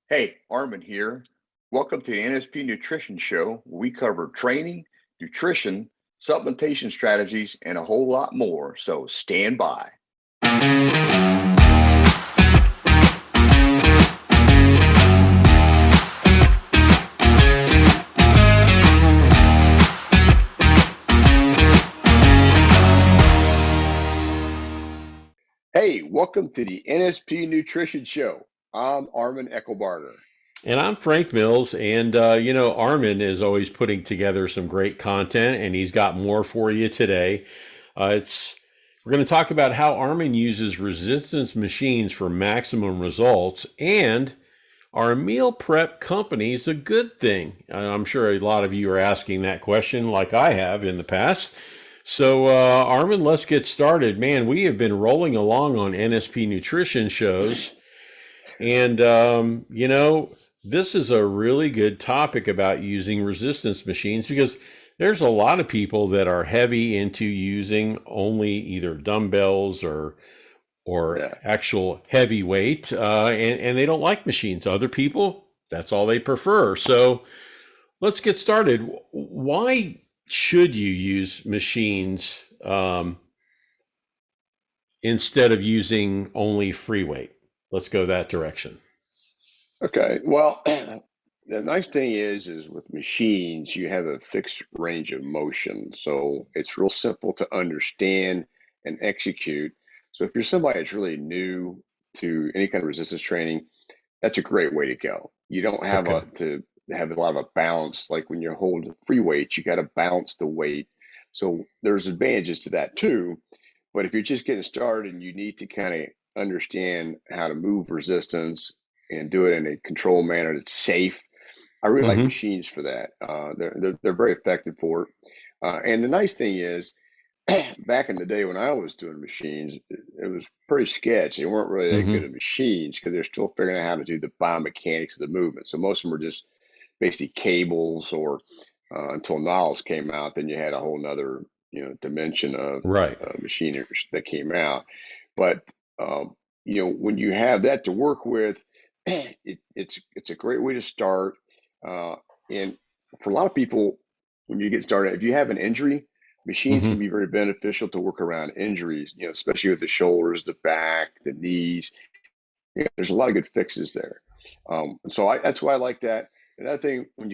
Hey, Arman here. Welcome to the NSP Nutrition Show, where we cover training, nutrition, supplementation strategies, and a whole lot more. So stand by. Hey, welcome to the NSP Nutrition Show. I'm Arman Eckelbarger. And I'm Frank Mills, and Armin is always putting together some great content, and he's got more for you today. It's We're going to talk about how Armin uses resistance machines for maximum results, and are meal prep companies a good thing? I'm sure a lot of you are asking that question, like I have in the past. So, Armin, let's get started. Man, we have been rolling along on NSP nutrition shows. And, this is a really good topic about using resistance machines because there's a lot of people that are heavy into using only either dumbbells or Yeah. actual heavy weight, and they don't like machines. Other people, that's all they prefer. So let's get started. Why should you use machines instead of using only free weight? Let's go that direction. Okay. Well, the nice thing is with machines, you have a fixed range of motion. So it's real simple to understand and execute. So if you're somebody that's really new to any kind of resistance training, that's a great way to go. You don't have Okay. to have a lot of a balance. Like when you're holding free weights, you got to balance the weight. So there's advantages to that too. But if you're just getting started and you need to kind of understand how to move resistance and do it in a controlled manner that's safe, I really like Mm-hmm. machines for that. They're very effective for it. And the nice thing is, back in the day when I was doing machines, it was pretty sketchy. They weren't really that good Mm-hmm. at machines because they're still figuring out how to do the biomechanics of the movement. So most of them were just basically cables or until Niles came out, then you had a whole nother dimension of Right. machinery that came out. But when you have that to work with, it's a great way to start. Uh, and for a lot of people, when you get started, if you have an injury, machines can Mm-hmm. be very beneficial to work around injuries. Especially with the shoulders, the back, the knees. There's a lot of good fixes there. So that's why I like that. Another thing, when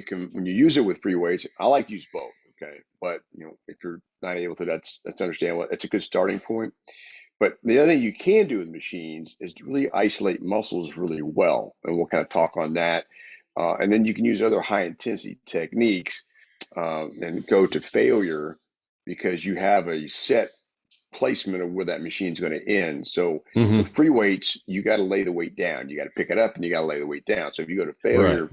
you use it with free weights, I like to use both. Okay, but if you're not able to, that's understandable. It's a good starting point. But the other thing you can do with machines is to really isolate muscles really well, and we'll kind of talk on that. And then you can use other high intensity techniques and go to failure because you have a set placement of where that machine's going to end. So Mm-hmm. with free weights, you got to lay the weight down. You got to pick it up and you got to lay the weight down. So if you go to Right. failure,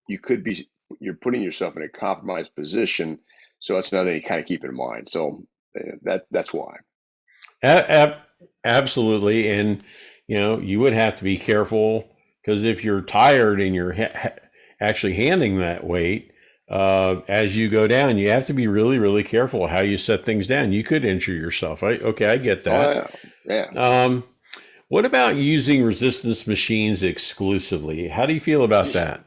you're putting yourself in a compromised position. So that's another thing you kind of keep in mind. So that's why. A- ab- Absolutely. And, you would have to be careful because if you're tired and you're actually handling that weight, as you go down, you have to be really, really careful how you set things down. You could injure yourself. Okay, I get Oh that. yeah, yeah. Um, what about using resistance machines exclusively? How do you feel about that?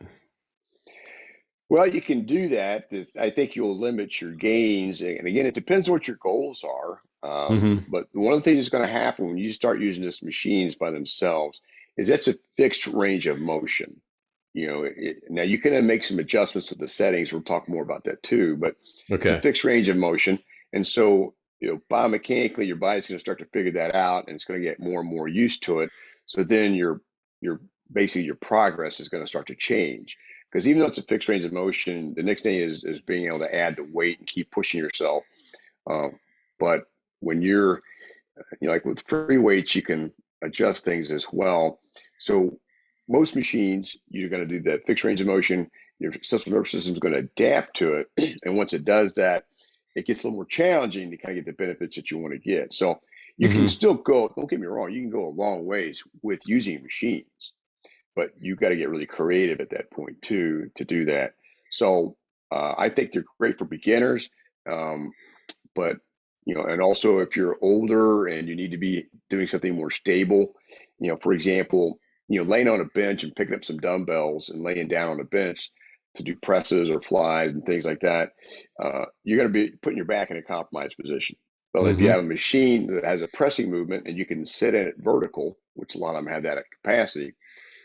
Well, you can do that. I think you'll limit your gains. And again, it depends what your goals are. Mm-hmm. But one of the things that's going to happen when you start using these machines by themselves is that's a fixed range of motion. Now you can make some adjustments with the settings. We'll talk more about that too, but it's a Okay. fixed range of motion. And so, biomechanically, your body's going to start to figure that out and it's going to get more and more used to it. So then your basically your progress is going to start to change. Because even though it's a fixed range of motion, the next thing is being able to add the weight and keep pushing yourself. Um, but when like with free weights, you can adjust things as well. So most machines, you're going to do that fixed range of motion. Your central nervous system is going to adapt to it, and once it does that, it gets a little more challenging to kind of get the benefits that you want to get. So you can Mm-hmm. still go. Don't get me wrong. You can go a long ways with using machines, but you've got to get really creative at that point too to do that. So I think they're great for beginners, um, but and also if you're older and you need to be doing something more stable, for example, laying on a bench and picking up some dumbbells and laying down on a bench to do presses or flies and things like that, you're going to be putting your back in a compromised position. But if you Mm-hmm. have a machine that has a pressing movement and you can sit in it vertical, which a lot of them have that capacity,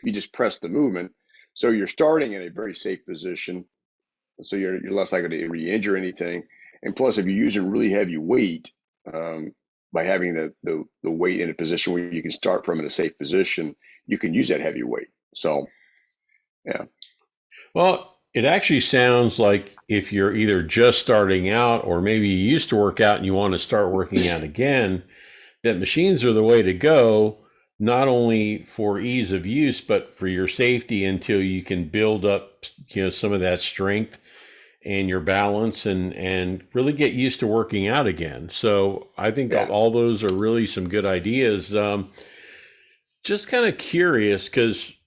you just press the movement. So you're starting in a very safe position. So you're less likely to re-injure anything. And plus, if you're using really heavy weight, um, by having the weight in a position where you can start from in a safe position, you can use that heavy weight. So yeah, Well, it actually sounds like if you're either just starting out or maybe you used to work out and you want to start working out again, that machines are the way to go, not only for ease of use, but for your safety until you can build up, some of that strength and your balance and really get used to working out again. So I think yeah, all those are really some good ideas. Just kind of curious because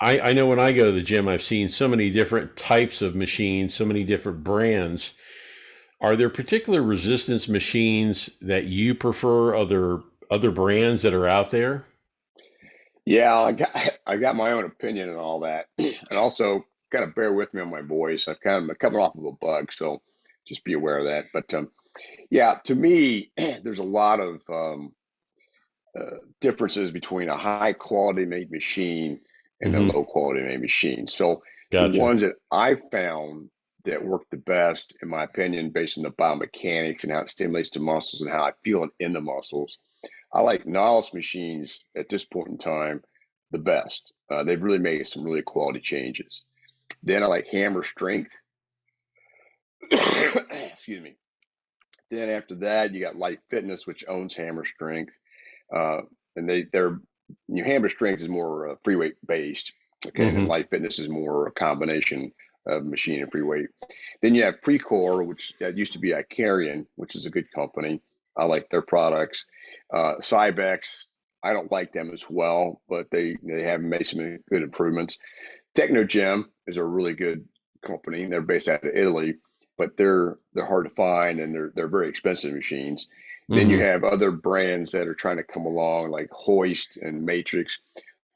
I know when I go to the gym, I've seen so many different types of machines, so many different brands. Are there particular resistance machines that you prefer, other brands that are out there? yeah. I got my own opinion and all that, and also kind of bear with me on my voice. I'm coming off of a bug, so just be aware of that. But yeah, to me, there's a lot of differences between a high quality made machine and a Mm-hmm. low quality made machine. So the Gotcha. ones that I found that work the best, in my opinion, based on the biomechanics and how it stimulates the muscles and how I feel it in the muscles, I like Nautilus machines at this point in time the best. They've really made some really quality changes. Then I like Hammer Strength. Excuse me. Then after that, you got Life Fitness, which owns Hammer Strength. Uh, and they're hammer strength is more free weight based. Okay, and then Mm-hmm. light fitness is more a combination of machine and free weight. Then you have Precor, which that used to be Icarian, which is a good company. I like their products. Cybex, I don't like them as well, but they have made some good improvements. Technogem is a really good company. They're based out of Italy, but they're hard to find and they're very expensive machines. Then you Mm-hmm. have other brands that are trying to come along, like Hoist and Matrix.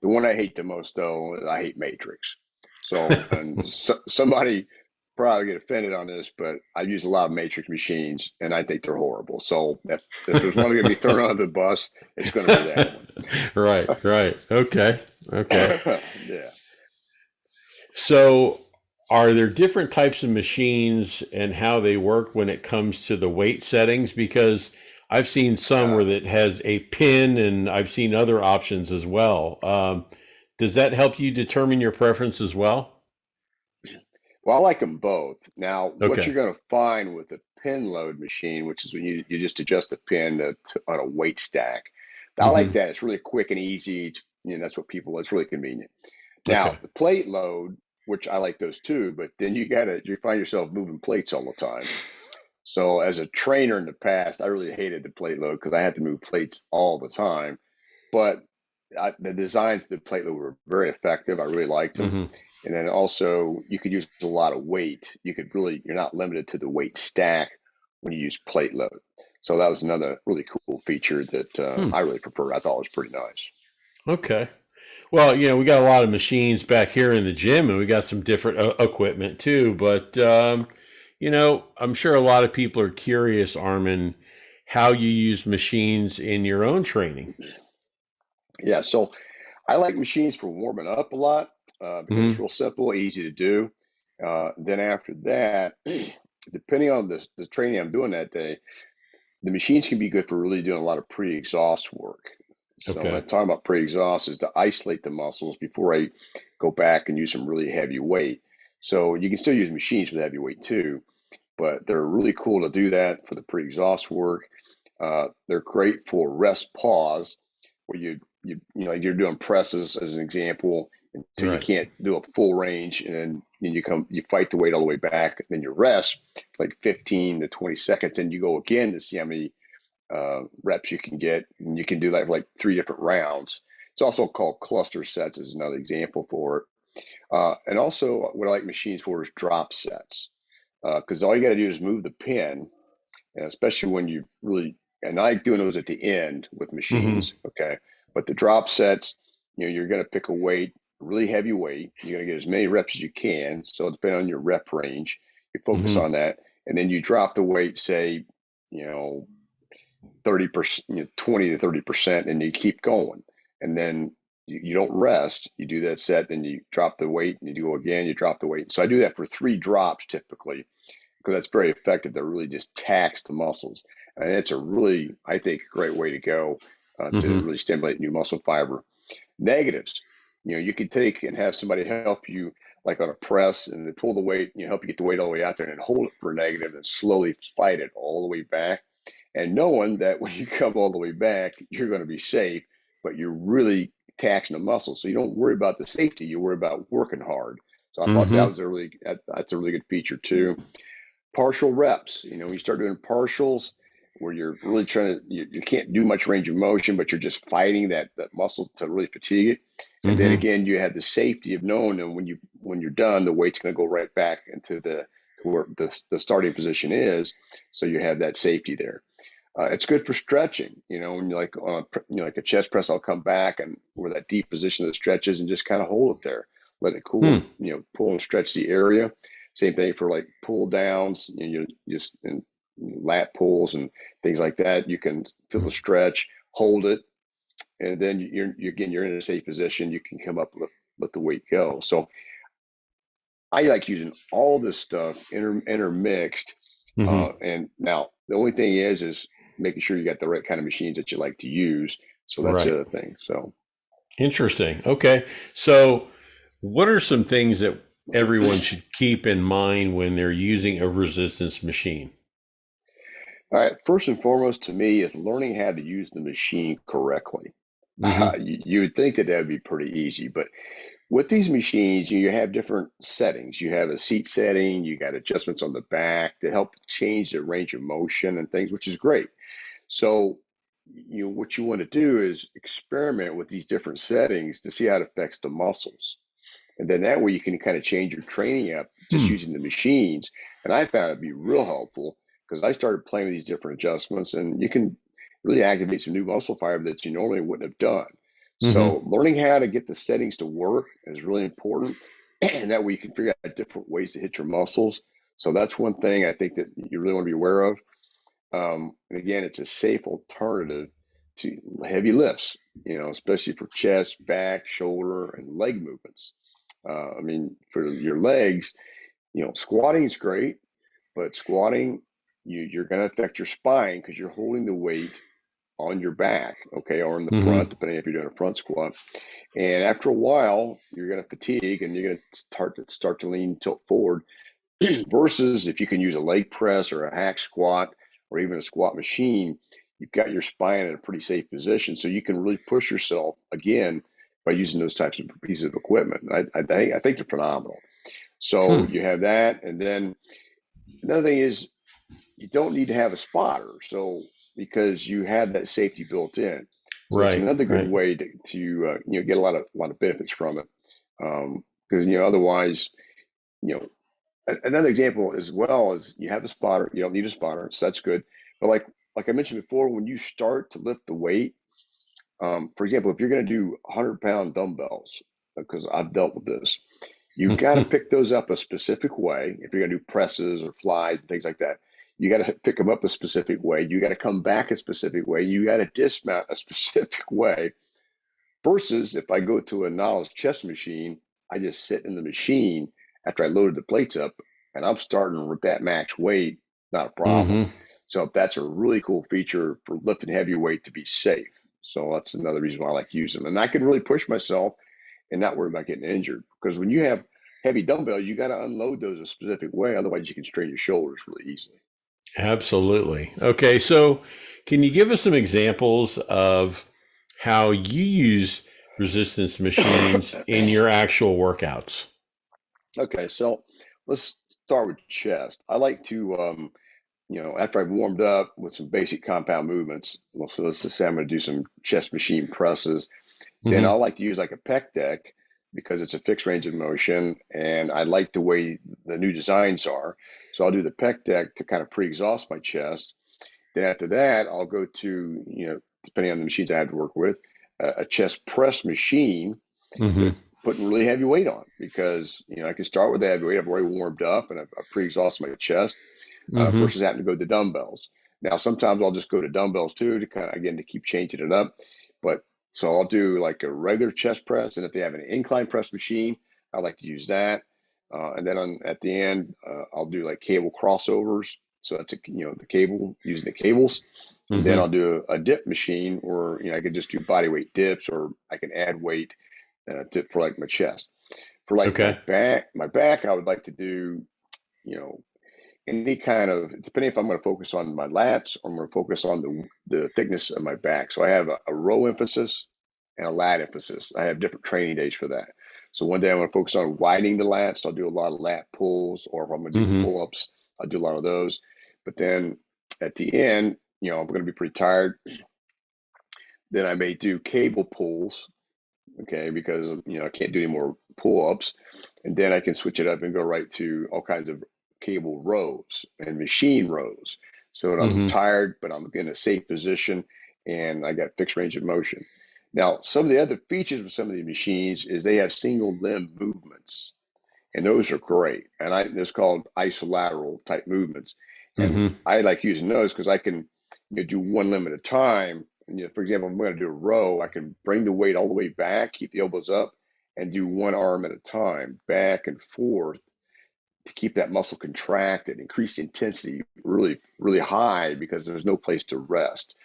The one I hate the most, though, is I hate Matrix. So, and somebody probably get offended on this, but I use a lot of Matrix machines, and I think they're horrible. So, if there's one going to be thrown under the bus, it's going to be that one. Right, right. Okay. Okay. Yeah. So, are there different types of machines and how they work when it comes to the weight settings? Because I've seen some Uh, where it has a pin, and I've seen other options as well. Does that help you determine your preference as well? well, I like them both. Now, what Okay. you're going to find with a pin load machine, which is when you just adjust the pin on a weight stack. I like Hmm. that. It's really quick and easy. That's what it's really convenient. Now, Okay. the plate load, which I like those too, but then you find yourself moving plates all the time. So as a trainer in the past, I really hated the plate load because I had to move plates all the time. But the designs of the plate load were very effective. I really liked them. Hmm. And then also you could use a lot of weight. You're not limited to the weight stack when you use plate load. So that was another really cool feature that Hmm. I really preferred. I thought it was pretty nice. Okay. Well, we got a lot of machines back here in the gym, and we got some different equipment too. But I'm sure a lot of people are curious, Armin, how you use machines in your own training. Yeah, so I like machines for warming up a lot because it's Hmm. real simple, easy to do. Then after that, depending on the training I'm doing that day, the machines can be good for really doing a lot of pre-exhaust work. So when I Okay. talk about pre-exhaust is to isolate the muscles before I go back and use some really heavy weight. So you can still use machines with heavy weight too, but they're really cool to do that for the pre-exhaust work. They're great for rest pause, where you're doing presses as an example until you Right. can't do a full range, and then you fight the weight all the way back, then you rest for like 15 to 20 seconds, and you go again to see how many reps you can get, and you can do like three different rounds. It's also called cluster sets as another example for it. And also, what I like machines for is drop sets because all you got to do is move the pin, and especially when you really, and I like doing those at the end with Hmm. machines, okay? But the drop sets, you're going to pick a weight, really heavy weight. You're going to get as many reps as you can. So depending on your rep range, you focus Hmm. on that, and then you drop the weight, say, you know, 30%, 20 to 30%, and you keep going. And then you don't rest. You do that set, then you drop the weight, and you go again, you drop the weight. So I do that for 3 drops typically, because that's very effective. That really just tax the muscles. And it's a really, I think, great way to go to Hmm. really stimulate new muscle fiber. Negatives, you could take and have somebody help you, like on a press, and they pull the weight, help you get the weight all the way out there and hold it for a negative and slowly fight it all the way back. And knowing that when you come all the way back, you're going to be safe, but you're really taxing the muscle. So you don't worry about the safety, you worry about working hard. So I thought Hmm. that's a really good feature too. Partial reps, you start doing partials where you're really trying to, you can't do much range of motion, but you're just fighting that muscle to really fatigue it. And then Hmm. again, you have the safety of knowing that when you're done, the weight's going to go right back into where the starting position is. So you have that safety there. It's good for stretching, when you like on like a chest press, I'll come back and where that deep position of the stretch is and just kind of hold it there, let it cool, Hmm. and pull and stretch the area. Same thing for like pull downs, you just and lat pulls and things like that. You can feel the stretch, hold it, and then you're in a safe position. You can come up and let the weight go. So I like using all this stuff intermixed. Hmm. And now the only thing is making sure you got the right kind of machines that you like to use. So that's the Right. other thing. So Interesting. Okay. So, what are some things that everyone should keep in mind when they're using a resistance machine? all right, first and foremost to me is learning how to use the machine correctly. Hmm. You would think that would be pretty easy, but with these machines, you have different settings. You have a seat setting, you got adjustments on the back to help change the range of motion and things, which is great. So, what you want to do is experiment with these different settings to see how it affects the muscles. And then that way you can kind of change your training up just Hmm. using the machines. And I found it to be real helpful because I started playing with these different adjustments, and you can really activate some new muscle fiber that you normally wouldn't have done. Hmm. So learning how to get the settings to work is really important. And that way you can figure out different ways to hit your muscles. So that's one thing I think that you really want to be aware of. And again, it's a safe alternative to heavy lifts, especially for chest, back, shoulder, and leg movements. I mean, for your legs, squatting is great, but squatting, you're going to affect your spine because you're holding the weight on your back, okay, or in the front, Hmm. depending if you're doing a front squat. And after a while, you're going to fatigue and you're going to start to lean tilt forward. Versus if you can use a leg press or a hack squat or even a squat machine, you've got your spine in a pretty safe position. So you can really push yourself again by using those types of pieces of equipment. I think they're phenomenal. So Hmm. you have that. And then another thing is you don't need to have a spotter. So because you have that safety built in. So it's Right. another good Right. way to get a lot of benefits from it. Because otherwise, you know another example as well is you have a spotter. You don't need a spotter, so that's good. But like I mentioned before, when you start to lift the weight, for example, if you're going to do 100-pound dumbbells, because I've dealt with this, you've got to pick those up a specific way. If you're going to do presses or flies and things like that, you got to pick them up a specific way. You got to come back a specific way. You got to dismount a specific way. Versus if I go to a novice chest machine, I just sit in the machine after I loaded the plates up and I'm starting with that max weight, not a problem. Hmm. So that's a really cool feature for lifting heavy weight to be safe. So that's another reason why I like to use them. And I can really push myself and not worry about getting injured. Because when you have heavy dumbbells, you got to unload those a specific way. Otherwise, you can strain your shoulders really easily. Absolutely. Okay, so can you give us some examples of how you use resistance machines in your actual workouts? Okay, so let's start with chest. I like to after I've warmed up with some basic compound movements, well, so let's just say I'm going to do some chest machine presses, then I Hmm. like to use like a pec deck because it's a fixed range of motion and I like the way the new designs are. So I'll do the pec deck to kind of pre-exhaust my chest. Then after that, I'll go to, depending on the machines I have to work with, a chest press machine with Mm-hmm. putting really heavy weight on, because I can start with the heavy weight. I've already warmed up and I've pre-exhausted my chest Mm-hmm. versus having to go to dumbbells. Now sometimes I'll just go to dumbbells too, to kind of, again, to keep changing it up. But so I'll do like a regular chest press, and if they have an incline press machine, I like to use that. And then at the end, I'll do like cable crossovers. So that's the cable, using the cables, and then Mm-hmm. I'll do a dip machine, or I could just do body weight dips, or I can add weight for like my chest. For like Okay. my back, I would like to do you know any kind of, depending if I'm going to focus on my lats or I'm going to focus on the thickness of my back. So I have a row emphasis and a lat emphasis. I have different training days for that. So one day I'm going to focus on widening the lats. So I'll do a lot of lat pulls, or if I'm going to do Mm-hmm. pull-ups, I'll do a lot of those. But then at the end, I'm going to be pretty tired. Then I may do cable pulls, okay, because I can't do any more pull-ups, and then I can switch it up and go right to all kinds of cable rows and machine rows, so that I'm Mm-hmm. tired but I'm in a safe position and I got fixed range of motion. Now, some of the other features with some of these machines is they have single limb movements, and those are great. And it's called isolateral type movements, and Mm-hmm. I like using those because I can do one limb at a time. And, for example, if I'm going to do a row, I can bring the weight all the way back, keep the elbows up, and do one arm at a time, back and forth, to keep that muscle contracted, increase the intensity really, really high, because there's no place to rest.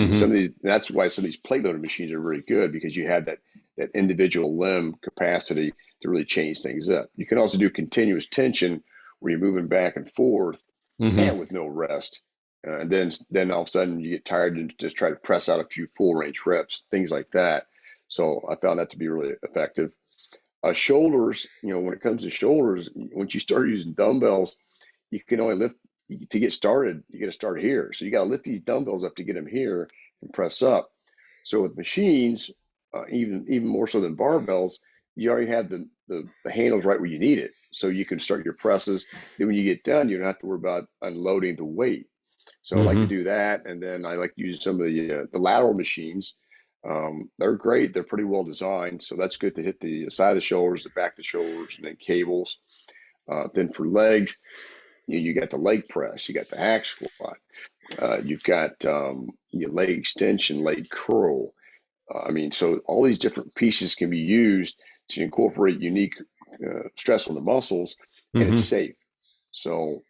And Mm-hmm. that's why some of these plate loaded machines are really good, because you have that individual limb capacity to really change things up. You can also do continuous tension, where you're moving back and forth Mm-hmm. and with no rest. And then all of a sudden you get tired and just try to press out a few full range reps, things like that. So I found that to be really effective. Shoulders, when it comes to shoulders, once you start using dumbbells, you can only lift to get started. You got to start here. So you got to lift these dumbbells up to get them here and press up. So with machines, even more so than barbells, you already have the handles right where you need it. So you can start your presses. Then when you get done, you don't have to worry about unloading the weight. So I like to Mm-hmm. do that, and then I like to use some of the lateral machines. They're great. They're pretty well designed, so that's good to hit the side of the shoulders, the back of the shoulders, and then cables. Then for legs, you got the leg press, you got the hack squat, you've got your leg extension, leg curl. I mean, so all these different pieces can be used to incorporate unique stress on the muscles, and it's Mm-hmm. safe. So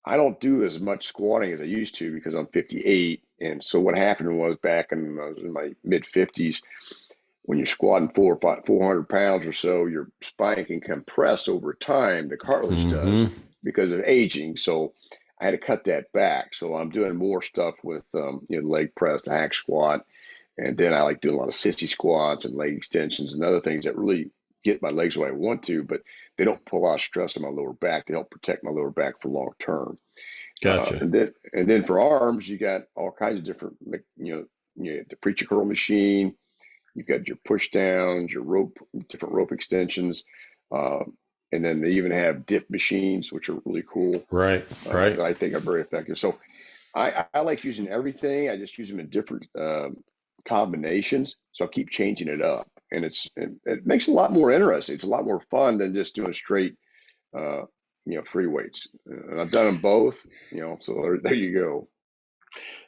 I don't do as much squatting as I used to, because I'm 58. And so what happened was, back in, I was in my mid 50s, when you're squatting 400 pounds or so, your spine can compress over time. The cartilage does, Mm-hmm. because of aging. So I had to cut that back. So I'm doing more stuff with leg press, the hack squat, and then I like doing a lot of sissy squats and leg extensions and other things that really get my legs where I want to, but they don't put a lot of stress on my lower back. They help protect my lower back for long term. Gotcha. And then for arms, you got all kinds of different, the preacher curl machine. You've got your push downs, your rope, different rope extensions, uh, and then they even have dip machines, which are really cool, Right. Right. that I think are very effective. So I like using everything. I just use them in different combinations, so I keep changing it up, and it makes it a lot more interesting. It's a lot more fun than just doing straight, uh, free weights. And I've done them both, so there you go.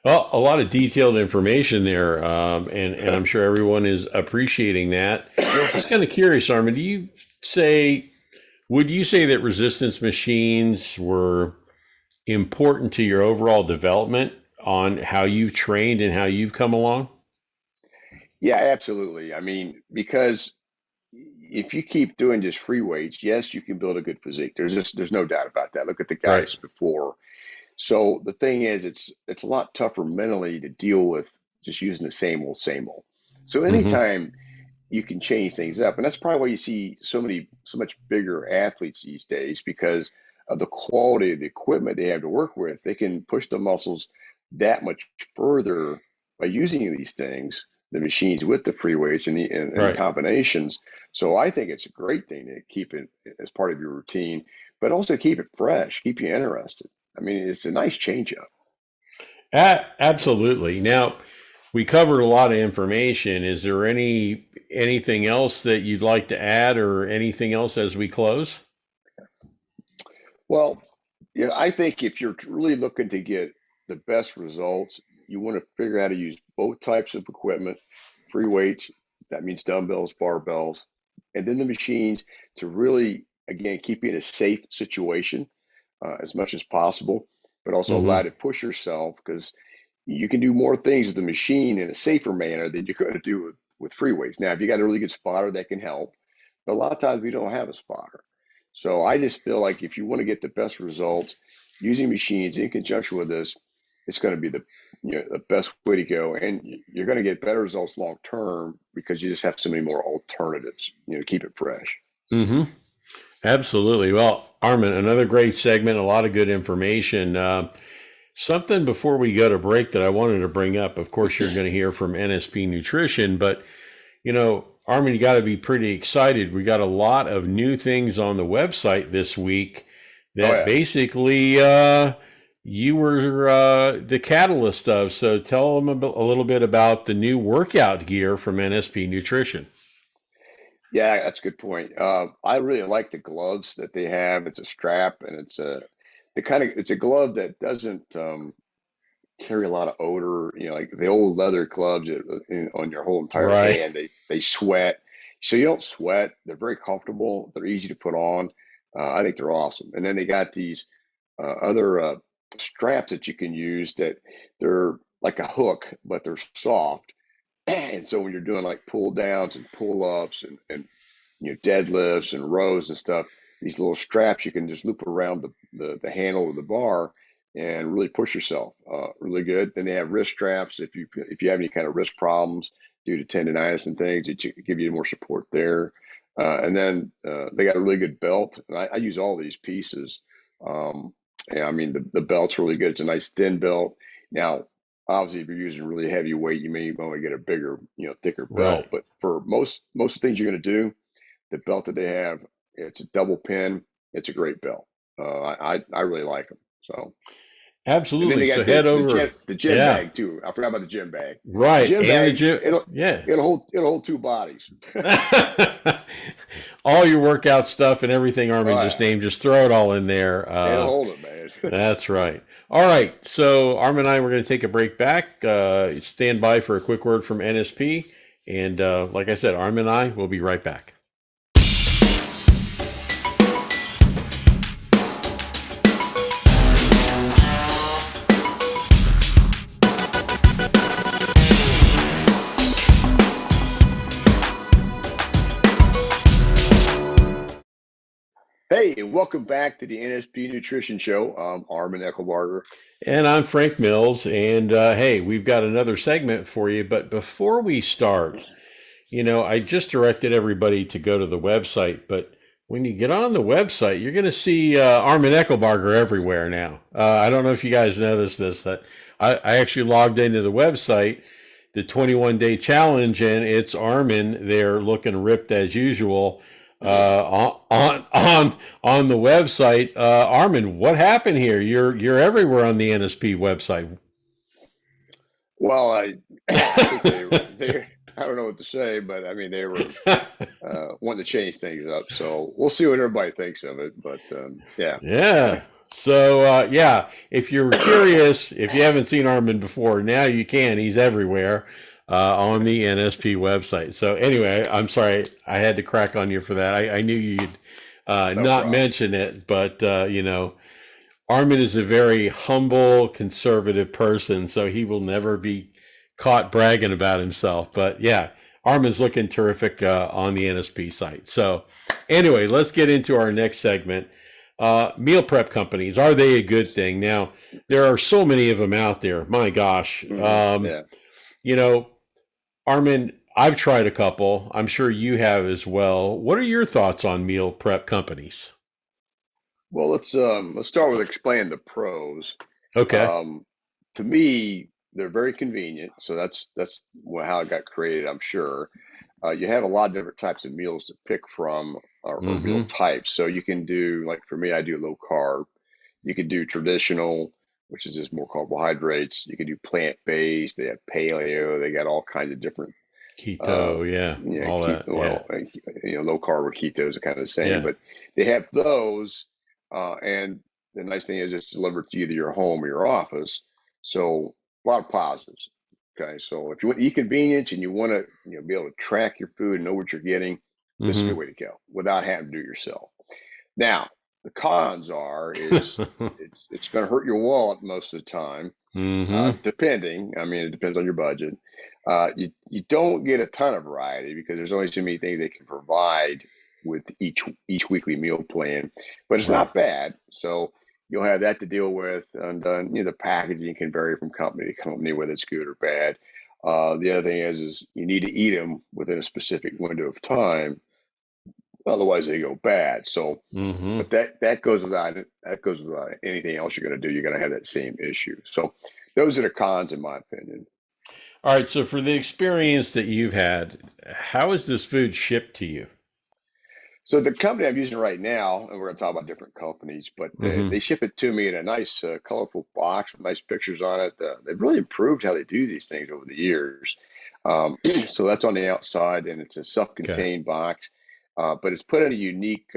Well, a lot of detailed information there, and I'm sure everyone is appreciating that. Just kind of curious, Armin, say would you say that resistance machines were important to your overall development on how you've trained and how you've come along? Yeah, absolutely. I mean, because if you keep doing just free weights, yes, you can build a good physique. There's no doubt about that. Look at the Right. guys before. So the thing is, it's a lot tougher mentally to deal with just using the same old, same old. So Mm-hmm. anytime you can change things up, and that's probably why you see so much bigger athletes these days, because of the quality of the equipment they have to work with. They can push the muscles that much further by using these things, the machines with the free weights and the Right. combinations. So I think it's a great thing to keep it as part of your routine, but also keep it fresh, keep you interested. I mean, it's a nice change up. Absolutely. Now, we covered a lot of information. Is there anything else that you'd like to add, or anything else as we close? Well, yeah, I think if you're really looking to get the best results, you want to figure out how to use both types of equipment, free weights, that means dumbbells, barbells, and then the machines to really, again, keep you in a safe situation as much as possible, but also allow Mm-hmm. you to push yourself because you can do more things with the machine in a safer manner than you're going to do with free weights. Now, if you got a really good spotter, that can help, but a lot of times we don't have a spotter. So I just feel like if you want to get the best results using machines in conjunction with this, it's going to be the best way to go, and you're going to get better results long term because you just have so many more alternatives. To keep it fresh. Mm-hmm. Absolutely. Well, Armin, another great segment, a lot of good information. Something before we go to break that I wanted to bring up. Of course, you're going to hear from NSP Nutrition, but Armin, you got to be pretty excited. We got a lot of new things on the website this week Oh that yeah. basically you were the catalyst of. So tell them a little bit about the new workout gear from NSP Nutrition. Yeah, that's a good point. I really like the gloves that they have. It's a strap, and it's a glove that doesn't carry a lot of odor. Like the old leather gloves on your whole entire Right. hand, they sweat. So you don't sweat. They're very comfortable. They're easy to put on. I think they're awesome. And then they got these other straps that you can use that they're like a hook, but they're soft. And so when you're doing like pull downs and pull ups and deadlifts and rows and stuff, these little straps you can just loop around the handle of the bar and really push yourself really good. Then they have wrist straps if you have any kind of wrist problems due to tendonitis and things, it give you more support there. And then they got a really good belt. And I use all these pieces. Um, and I mean the belt's really good. It's a nice thin belt. Now, obviously, if you're using really heavy weight, you may want to get a bigger, thicker belt. Right. But for most of the things you're going to do, the belt that they have, it's a double pin. It's a great belt. I really like them. So, and then Absolutely. they So got head the over. gym Yeah. bag too. I forgot about the gym bag. The Right. gym And the bag, gym. it'll Yeah. it'll hold two bodies. All your workout stuff and everything Armin Oh just yeah, named, just throw it all in there. it'll hold it, man. That's right. All right. So Armin and I, we're going to take a break back. Stand by for a quick word from NSP. And like I said, Armin and I will be right back. Hey, welcome back to the NSP Nutrition Show. I'm Arman Eckelbarger. And I'm Frank Mills. And hey, we've got another segment for you. But before we start, I just directed everybody to go to the website, but when you get on the website, you're going to see Armin Eckelbarger everywhere now. I don't know if you guys noticed this, that I actually logged into the website, the 21-day challenge, and it's Armin there looking ripped as usual on the website. Armin, what happened here? You're everywhere on the NSP website. Well, I think they I don't know what to say, but I mean they were wanting to change things up. So we'll see what everybody thinks of it. But yeah. Yeah. So yeah, if you're curious, if you haven't seen Armin before, now you can. He's everywhere on the NSP website. So anyway, I'm sorry I had to crack on you for that. I knew you'd No not problem. mention it, but Armin is a very humble, conservative person, so he will never be caught bragging about himself. But yeah, Armin's looking terrific on the NSP site. So anyway, let's get into our next segment. Meal prep companies, are they a good thing? Now, there are so many of them out there. My gosh. Yeah. You know, Armin, I've tried a couple. I'm sure you have as well. What are your thoughts on meal prep companies? Well, let's start with explaining the pros. Okay. Um, to me, they're very convenient. So that's how it got created, I'm sure. You have a lot of different types of meals to pick from or meal Mm-hmm. types. So you can do, like for me, I do low carb. You could do traditional. which is just more carbohydrates. You can do plant-based. They have paleo. They got all kinds of different, uh, Keto, yeah, all that, yeah, low carb or ketos are kind of the same, yeah. but they have those. And the nice thing is it's delivered to either your home or your office. So a lot of positives. Okay, so if you want e-convenience and you want to, be able to track your food and know what you're getting, this is a good Mm-hmm. way to go without having to do it yourself. Now, the cons is it's going to hurt your wallet most of the time, Mm-hmm. depending. I mean, it depends on your budget. You don't get a ton of variety because there's only so many things they can provide with each weekly meal plan, but it's Right. not bad. So you'll have that to deal with, and the packaging can vary from company to company whether it's good or bad. The other thing is you need to eat them within a specific window of time, otherwise they go bad. So, Mm-hmm. but that goes without it. That goes without anything else you're going to do. You're going to have that same issue. So, those are the cons, in my opinion. All right. So for the experience that you've had, how is this food shipped to you? So the company I'm using right now, and we're going to talk about different companies, but Mm-hmm. they ship it to me in a nice, colorful box with nice pictures on it. They've really improved how they do these things over the years. So that's on the outside, and it's a Okay. self-contained box, but it's put in a unique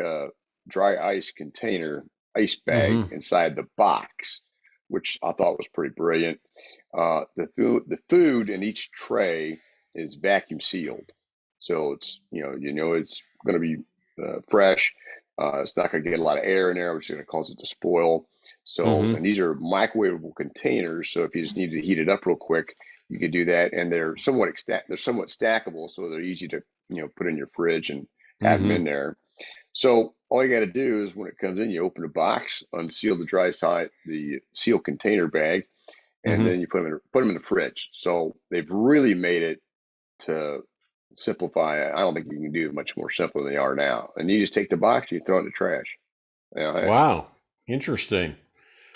dry ice container, ice bag Mm-hmm. inside the box, which I thought was pretty brilliant. The food in each tray is vacuum sealed, so it's going to be fresh. It's not going to get a lot of air in there, which is going to cause it to spoil. So, Mm-hmm. and these are microwavable containers. So if you just need to heat it up real quick, you can do that. And they're somewhat stackable, so they're easy to put in your fridge and have them in Mm-hmm. there. So all you got to do is when it comes in, you open the box, unseal the dry side, the sealed container bag, and Mm-hmm. then you put them in the fridge. So they've really made it to simplify it. I don't think you can do it much more simple than they are now. And you just take the box, you throw it in the trash. Hey. Wow. Interesting.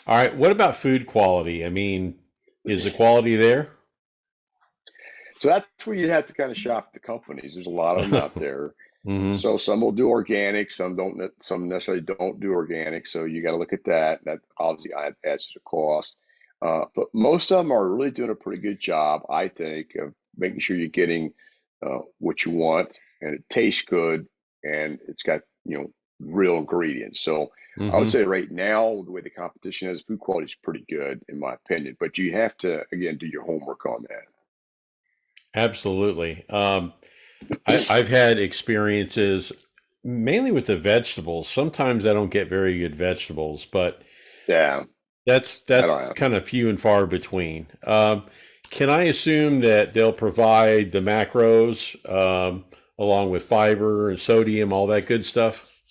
All right. What about food quality? I mean, is the quality there? So that's where you have to kind of shop the companies. There's a lot of them out there. Mm-hmm. So some will do organic, some don't. Some necessarily don't do organic. So you got to look at that. That obviously adds to the cost. But most of them are really doing a pretty good job, I think, of making sure you're getting what you want and it tastes good and it's got real ingredients. So I would Mm-hmm. say right now the way the competition is, food quality is pretty good in my opinion. But you have to again do your homework on that. Absolutely. I've had experiences mainly with the vegetables. Sometimes I don't get very good vegetables, but Yeah, I don't that's have. kind of few and far between. Can I assume that they'll provide the macros along with fiber and sodium, all that good stuff?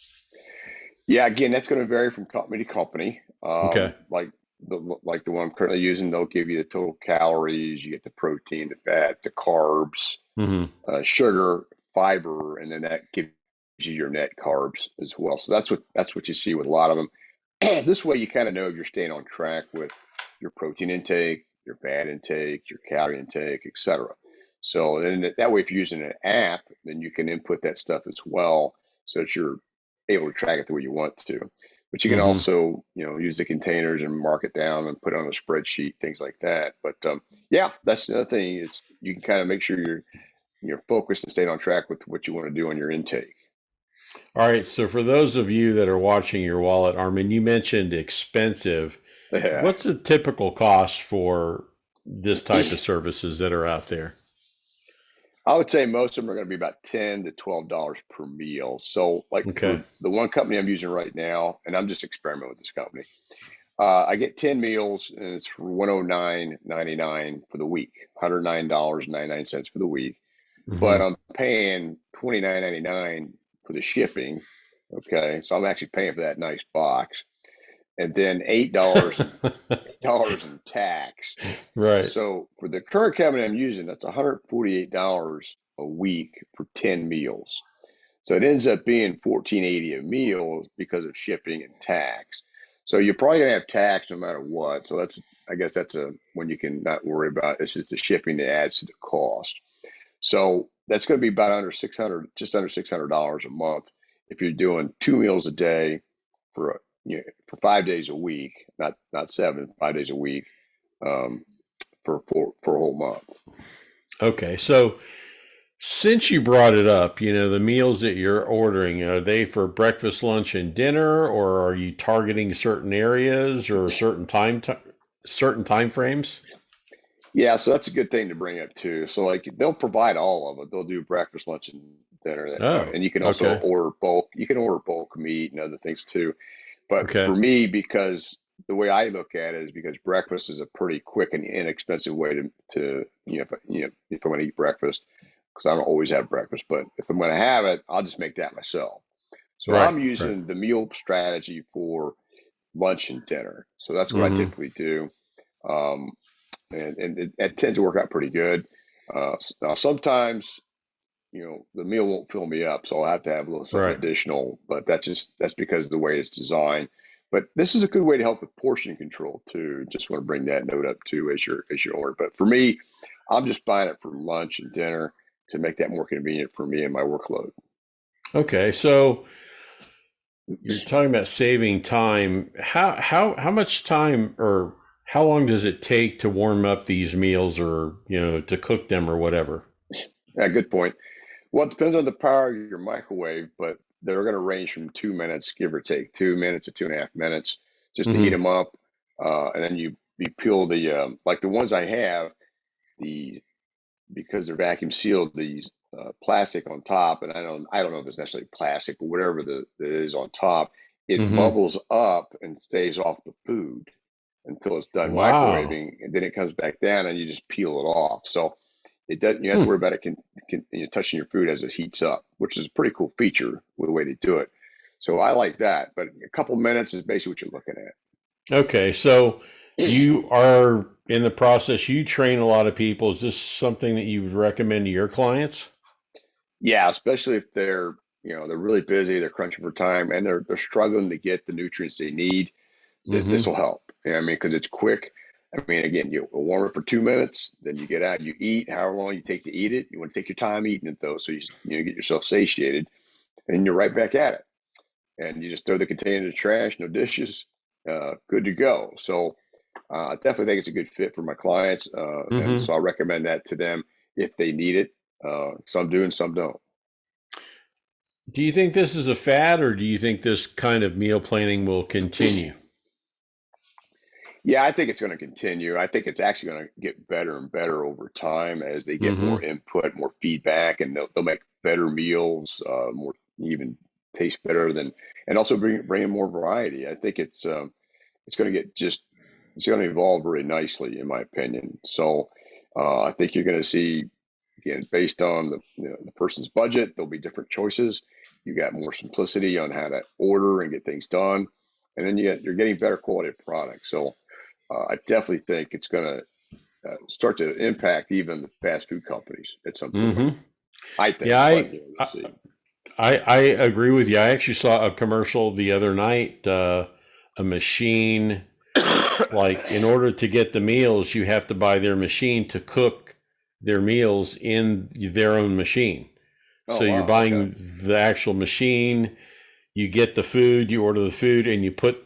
Yeah, again, that's going to vary from company to company. Okay. Like the one I'm currently using, they'll give you the total calories, you get the protein, the fat, the carbs, Hmm. sugar, fiber, and then that gives you your net carbs as well. So that's what you see with a lot of them. This way, you kind of know if you're staying on track with your protein intake, your fat intake, your calorie intake, etc. So then that way, if you're using an app, then you can input that stuff as well, so that you're able to track it the way you want to. But you can Hmm. also, use the containers and mark it down and put it on a spreadsheet, things like that. But yeah, that's the other thing is you can kind of make sure you're focused and staying on track with what you want to do on your intake. All right. So for those of you that are watching your wallet, Armin, you mentioned expensive. Yeah. What's the typical cost for this type of services that are out there? I would say most of them are going to be about $10 to $12 per meal. So, like Okay. for the one company I'm using right now, and I'm just experimenting with this company, I get 10 meals and it's for $109.99 for the week, $109.99 for the week. But Hmm. I'm paying $29.99 for the shipping. Okay, so I'm actually paying for that nice box, and then $8 in tax. Right. So for the current cabinet I'm using, that's $148 a week for 10 meals. So it ends up being $14.80 a meal because of shipping and tax. So you're probably gonna have tax no matter what. So I guess that's a one you can not worry about. It's just the shipping that adds to the cost. So that's going to be about under 600, just under $600 a month if you're doing two meals a day for for 5 days a week, not 7, 5 days a week, um, for a whole month. Okay, so since you brought it up, the meals that you're ordering, are they for breakfast, lunch, and dinner, or are you targeting certain areas or certain time frames? Yeah, so that's a good thing to bring up too. So like they'll provide all of it. They'll do breakfast, lunch, and dinner, Oh, and you can also okay. order bulk. You can order bulk meat and other things too. But Okay. for me, because the way I look at it is because breakfast is a pretty quick and inexpensive way to if I'm going to eat breakfast, because I don't always have breakfast, but if I'm going to have it, I'll just make that myself. So Right. I'm Right. using the meal strategy for lunch and dinner. So that's what I Mm-hmm. typically do. Um, and it tends to work out pretty good. Now sometimes the meal won't fill me up, so I'll have to have a little something Right. additional. But that's because of the way it's designed. But this is a good way to help with portion control too. Just want to bring that note up too as your order. But for me, I'm just buying it for lunch and dinner to make that more convenient for me and my workload. Okay. So you're talking about saving time. How much time or how long does it take to warm up these meals or to cook them or whatever? Yeah, good point. Well, it depends on the power of your microwave, but they're going to range from 2 minutes, give or take, 2 minutes to 2.5 minutes, just to heat Mm-hmm. them up. And then you peel the like the ones I have, the because they're vacuum sealed, these plastic on top, and I don't know if it's necessarily plastic, but whatever that is on top, it Mm-hmm. bubbles up and stays off the food until it's done Wow. microwaving, and then it comes back down, and you just peel it off. So it doesn't. You have to Hmm. worry about it touching your food as it heats up, which is a pretty cool feature with the way they do it. So I like that. But a couple minutes is basically what you're looking Okay, so at. you are in the process, you train a lot of people. Is this something that you would recommend to your clients? Yeah, especially if they're really busy, they're crunching for time, and they're struggling to get the nutrients they need. This Mm-hmm. will help. You know what I mean, because it's quick. I mean, again, you warm it for 2 minutes, then you get out, you eat however long you take to eat it. You want to take your time eating it though, so you get yourself satiated, and you're right back at it. And you just throw the container in the trash, no dishes, good to go. So I definitely think it's a good fit for my clients, and Mm-hmm. so I recommend that to them if they need it. Some do and some don't. Do you think this is a fad or do you think this kind of meal planning will continue? Yeah, I think it's going to continue. I think it's actually going to get better and better over time as they get more Mm-hmm. input, more feedback, and they'll make better meals, more even taste better than, and also bring in more variety. I think it's going to get just it's going to evolve very nicely, in my opinion. So I think you're going to see, again, based on the person's budget, there'll be different choices. You got more simplicity on how to order and get things done, and then you're getting better quality of product. So I definitely think it's going to start to impact even the fast food companies at some point. Mm-hmm. I Yeah, think, but we'll I see. I agree with you. I actually saw a commercial the other night, a machine, like in order to get the meals, you have to buy their machine to cook their meals in their own machine. Oh So you're wow, okay, buying the actual machine, you get the food, you order the food, and you put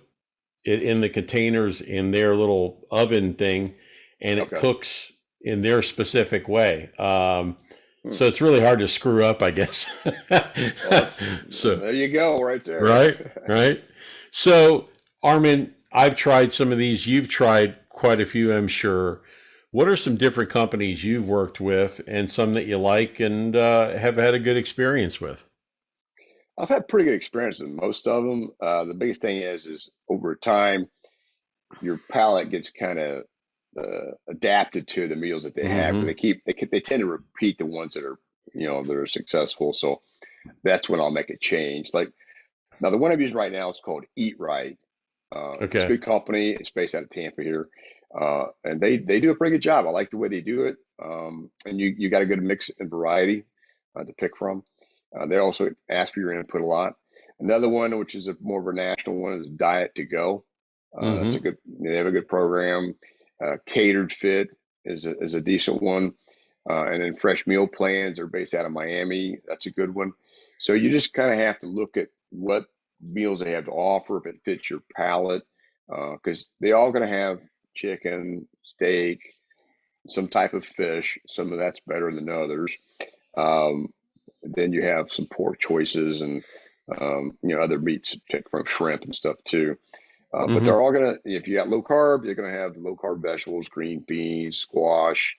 it in the containers in their little oven thing, and it okay. cooks in their specific way. Hmm. So it's really hard to screw up, I guess. Well, So, there you go, right there. right, right. So, Armin, I've tried some of these. You've tried quite a few, I'm sure. What are some different companies you've worked with and some that you like and have had a good experience with? I've had pretty good experience with most of them. The biggest thing is over time your palate gets kind of adapted to the meals that they have because Mm-hmm. they tend to repeat the ones that are successful. So that's when I'll make a change. Like now, the one I'm using right now is called Eat Right. It's a Okay. good company. It's based out of Tampa here, and they do a pretty good job. I like the way they do it, and you got a good mix and variety to pick from. They also ask for your input a lot. Another one, which is a more of a national one, is Diet to Go. That's a Mm-hmm. good. They have a good program. Catered Fit is a decent one, and then Fresh Meal Plans are based out of Miami. That's a good one. So you just kind of have to look at what meals they have to offer, if it fits your palate, because they all going to have chicken, steak, some type of fish. Some of that's better than others. Um, then you have some pork choices and other meats picked from shrimp and stuff too. But Mm-hmm. they're all gonna, if you got low carb, you're gonna have low carb vegetables, green beans, squash,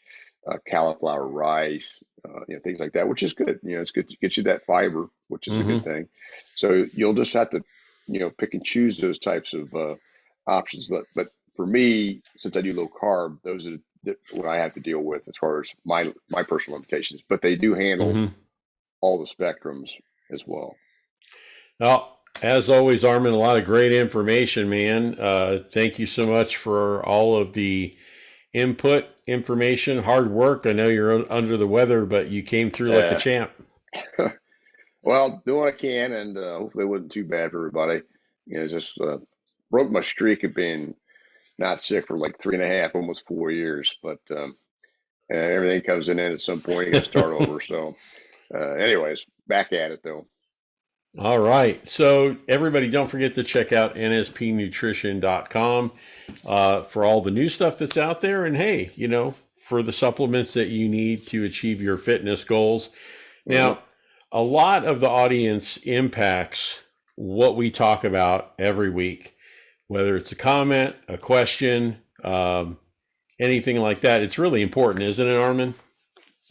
cauliflower rice, things like that, which is good. It's good to get you that fiber, which is a good Mm-hmm. thing. So you'll just have to, pick and choose those types of options. But for me, since I do low carb, those are what I have to deal with as far as my personal limitations. But they do handle Mm-hmm. all the spectrums as well. Well, as always, Armin, a lot of great information, man. Thank you so much for all of the input, information, hard work. I know you're under the weather, but you came through like a Uh, champ. well, do what I can, and hopefully it wasn't too bad for everybody. Just broke my streak of being not sick for like 3.5, almost 4 years. But everything comes in at some point. You got to start over. So, anyways, back at it though. All right. So, everybody, don't forget to check out nspnutrition.com for all the new stuff that's out there. And hey, for the supplements that you need to achieve your fitness goals. Hmm. Now, a lot of the audience impacts what we talk about every week, whether it's a comment, a question, anything like that. It's really important, isn't it, Armin?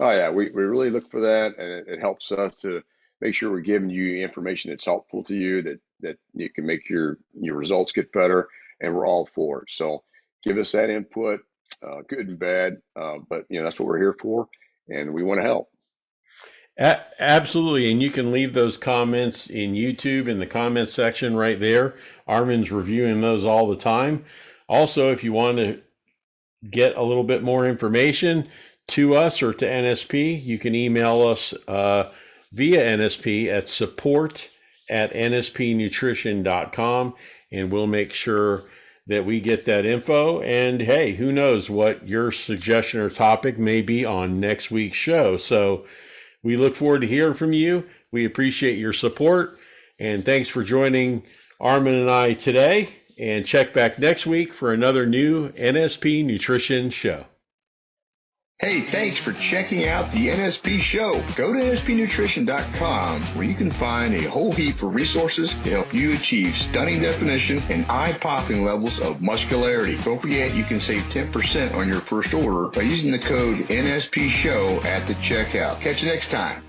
Oh yeah, we really look for that, and it helps us to make sure we're giving you information that's helpful to you, that you can make your results get better, and we're all for it. So give us that input, good and bad, but that's what we're here for, and we want to help. Absolutely. And you can leave those comments in YouTube in the comment section right there. Armin's reviewing those all the time. Also, if you want to get a little bit more information to us or to NSP, you can email us via NSP at support@nspnutrition.com, and we'll make sure that we get that info. And hey, who knows what your suggestion or topic may be on next week's show. So we look forward to hearing from you. We appreciate your support, and thanks for joining Armin and I today. And check back next week for another new NSP Nutrition Show. Hey, thanks for checking out the NSP Show. Go to nspnutrition.com where you can find a whole heap of resources to help you achieve stunning definition and eye-popping levels of muscularity. Don't forget you can save 10% on your first order by using the code NSP Show at the checkout. Catch you next time.